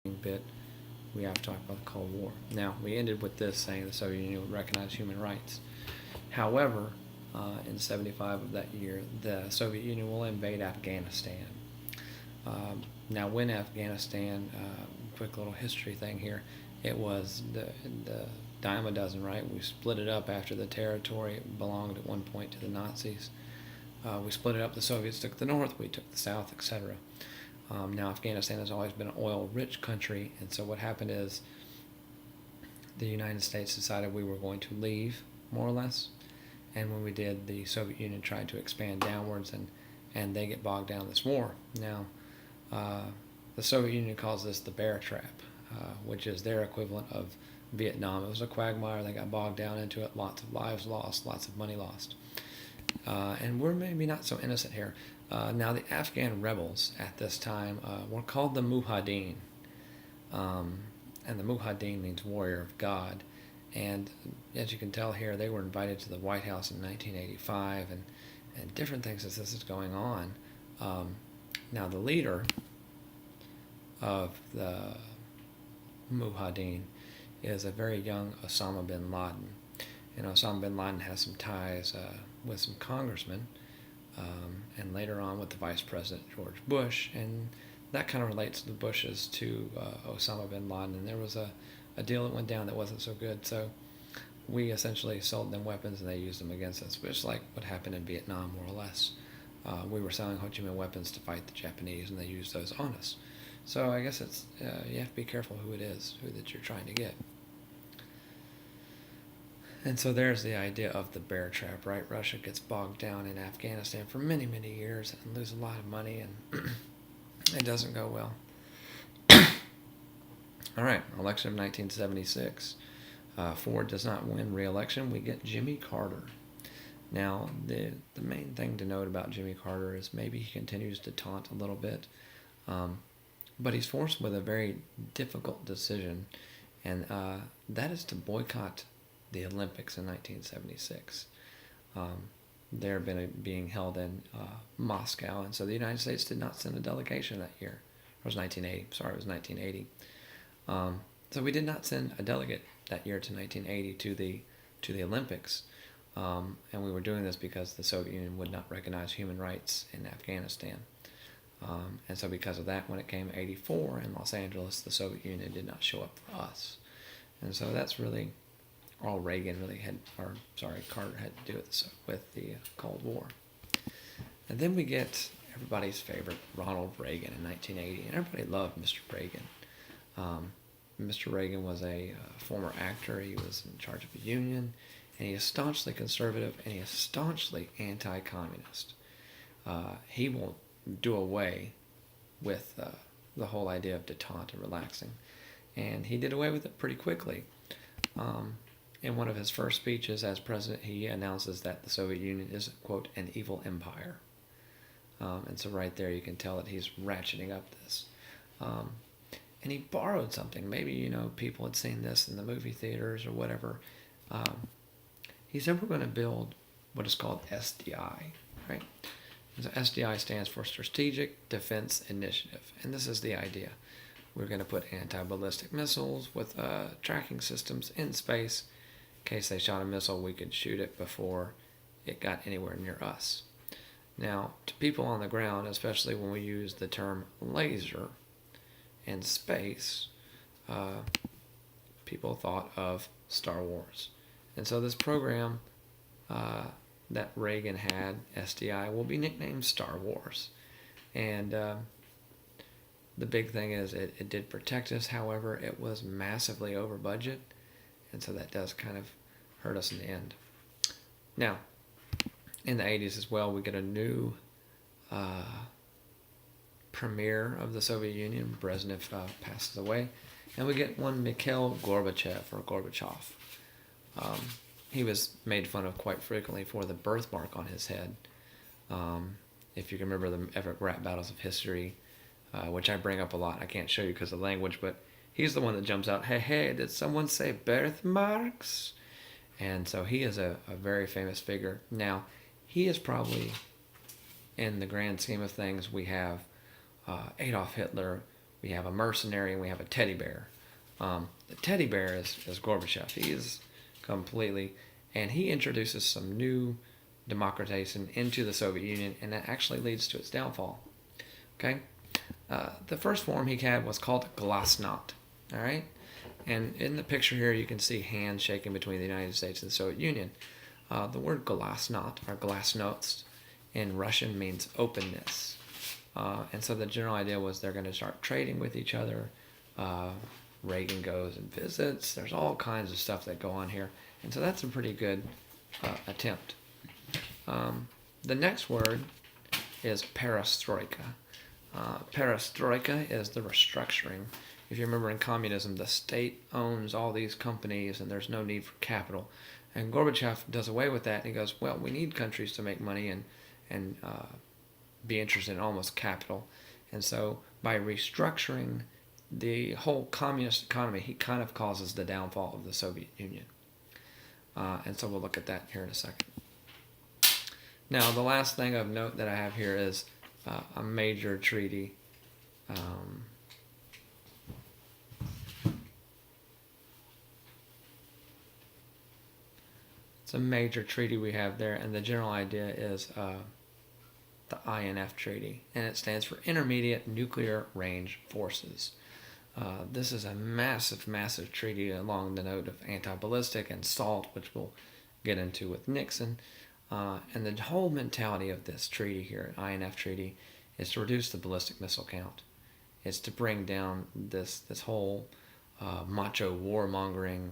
bit, we have to talk about the Cold War. Now, we ended with this saying the Soviet Union would recognize human rights. However, in 75 of that year, the Soviet Union will invade Afghanistan. Now, when Afghanistan, quick little history thing here, it was the dime a dozen, right? We split it up after the territory belonged at one point to the Nazis. We split it up. The Soviets took the north, we took the south, etc. Now, Afghanistan has always been an oil-rich country, and so what happened is the United States decided we were going to leave, more or less. And when we did, the Soviet Union tried to expand downwards, and they get bogged down in this war. Now, the Soviet Union calls this the bear trap, which is their equivalent of Vietnam. It was a quagmire. They got bogged down into it. Lots of lives lost, lots of money lost. And we're maybe not so innocent here. Now, the Afghan rebels at this time were called the Mujahideen. And the Mujahideen means warrior of God. And as you can tell here, they were invited to the White House in 1985 and different things as this is going on. Now, the leader of the Mujahideen is a very young Osama bin Laden. And Osama bin Laden has some ties with some congressmen, and later on with the Vice President George Bush, and that kind of relates the Bushes to Osama bin Laden. And there was a deal that went down that wasn't so good, so we essentially sold them weapons and they used them against us, just like what happened in Vietnam, more or less. We were selling Ho Chi Minh weapons to fight the Japanese, and they used those on us. So I guess it's you have to be careful who it is, who that you're trying to get. And so there's the idea of the bear trap, right? Russia gets bogged down in Afghanistan for many, many years and loses a lot of money, and it doesn't go well. All right, election of 1976. Ford does not win re-election. We get Jimmy Carter. Now, the main thing to note about Jimmy Carter is maybe he continues to taunt a little bit, but he's forced with a very difficult decision, and that is to boycott the Olympics in 1976. They're being held in Moscow, and so the United States did not send a delegation that year. It was 1980. Sorry, it was 1980. So we did not send a delegate that year to 1980 to the Olympics, and we were doing this because the Soviet Union would not recognize human rights in Afghanistan. And so because of that, when it came 84 in Los Angeles, the Soviet Union did not show up for us. And so that's really all Reagan really had, Carter had to do with the Cold War. And then we get everybody's favorite, Ronald Reagan, in 1980. And everybody loved Mr. Reagan. Mr. Reagan was a former actor. He was in charge of a union. And he is staunchly conservative, and he is staunchly anti-communist. He will do away with the whole idea of detente and relaxing. And he did away with it pretty quickly. In one of his first speeches as president, he announces that the Soviet Union is, quote, an evil empire. And so right there you can tell that he's ratcheting up this. And he borrowed something. Maybe, people had seen this in the movie theaters or whatever. He said we're going to build what is called SDI, right? And so SDI stands for Strategic Defense Initiative. And this is the idea. We're going to put anti-ballistic missiles with tracking systems in space. In case they shot a missile, we could shoot it before it got anywhere near us. Now, to people on the ground, especially when we use the term laser in space, people thought of Star Wars. And so this program that Reagan had, SDI, will be nicknamed Star Wars. And the big thing is it did protect us. However, it was massively over budget. And so that does kind of hurt us in the end. Now, in the 80s as well, we get a new premier of the Soviet Union. Brezhnev passes away. And we get one Mikhail Gorbachev, or Gorbachev. He was made fun of quite frequently for the birthmark on his head. If you can remember the epic rap battles of history, which I bring up a lot. I can't show you because of the language, but he's the one that jumps out, hey, did someone say birthmarks? And so he is a very famous figure. Now, he is probably, in the grand scheme of things, we have Adolf Hitler, we have a mercenary, and we have a teddy bear. The teddy bear is Gorbachev. He is completely, and he introduces some new democratization into the Soviet Union, and that actually leads to its downfall. Okay, the first form he had was called Glasnost. All right, and in the picture here you can see hands shaking between the United States and the Soviet Union. The word Glasnost or Glasnost in Russian means openness. And so the general idea was they're going to start trading with each other. Reagan goes and visits. There's all kinds of stuff that go on here. And so that's a pretty good attempt. The next word is perestroika. Perestroika is the restructuring. If you remember, in communism, the state owns all these companies and there's no need for capital. And Gorbachev does away with that, and he goes, well, we need countries to make money and be interested in almost capital. And so by restructuring the whole communist economy, he kind of causes the downfall of the Soviet Union. And so we'll look at that here in a second. Now, the last thing of note that I have here is a major treaty. It's a major treaty we have there, and the general idea is the INF Treaty, and it stands for Intermediate Nuclear Range Forces. This is a massive, massive treaty along the note of anti-ballistic and SALT, which we'll get into with Nixon. And the whole mentality of this treaty here, INF Treaty, is to reduce the ballistic missile count. It's to bring down this whole macho warmongering.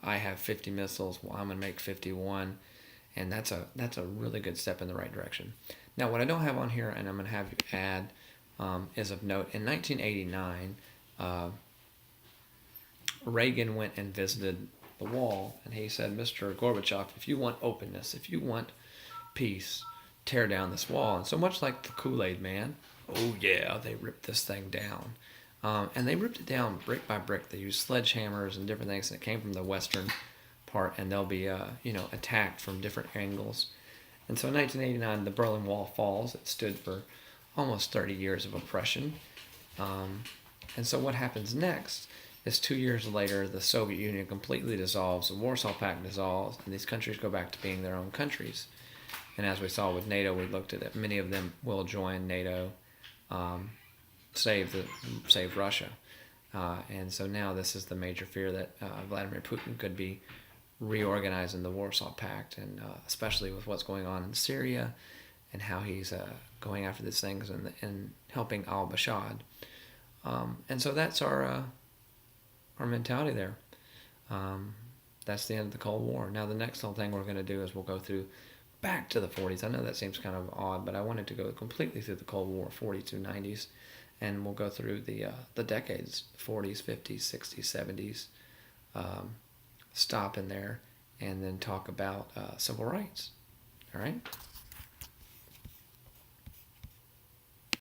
I have 50 missiles, well, I'm going to make 51. And that's a really good step in the right direction. Now, what I don't have on here, and I'm going to have you add, is of note. In 1989, Reagan went and visited the wall, and he said, Mr. Gorbachev, if you want openness, if you want peace, tear down this wall. And so much like the Kool-Aid Man, oh yeah, they ripped this thing down. And they ripped it down brick by brick. They used sledgehammers and different things that came from the western part, and they'll be attacked from different angles. And so in 1989, the Berlin Wall falls. It stood for almost 30 years of oppression. And so what happens next is 2 years later, the Soviet Union completely dissolves, the Warsaw Pact dissolves, and these countries go back to being their own countries. And as we saw with NATO, we looked at it. Many of them will join NATO, save Russia. And so now this is the major fear that Vladimir Putin could be reorganizing the Warsaw Pact, and especially with what's going on in Syria and how he's going after these things and helping al-Bashar. And so that's our mentality there. That's the end of the Cold War. Now the next little thing we're going to do is we'll go through back to the 40s. I know that seems kind of odd, but I wanted to go completely through the Cold War, 40s to 90s, and we'll go through the decades, 40s, 50s, 60s, 70s, stop in there, and then talk about civil rights. All right?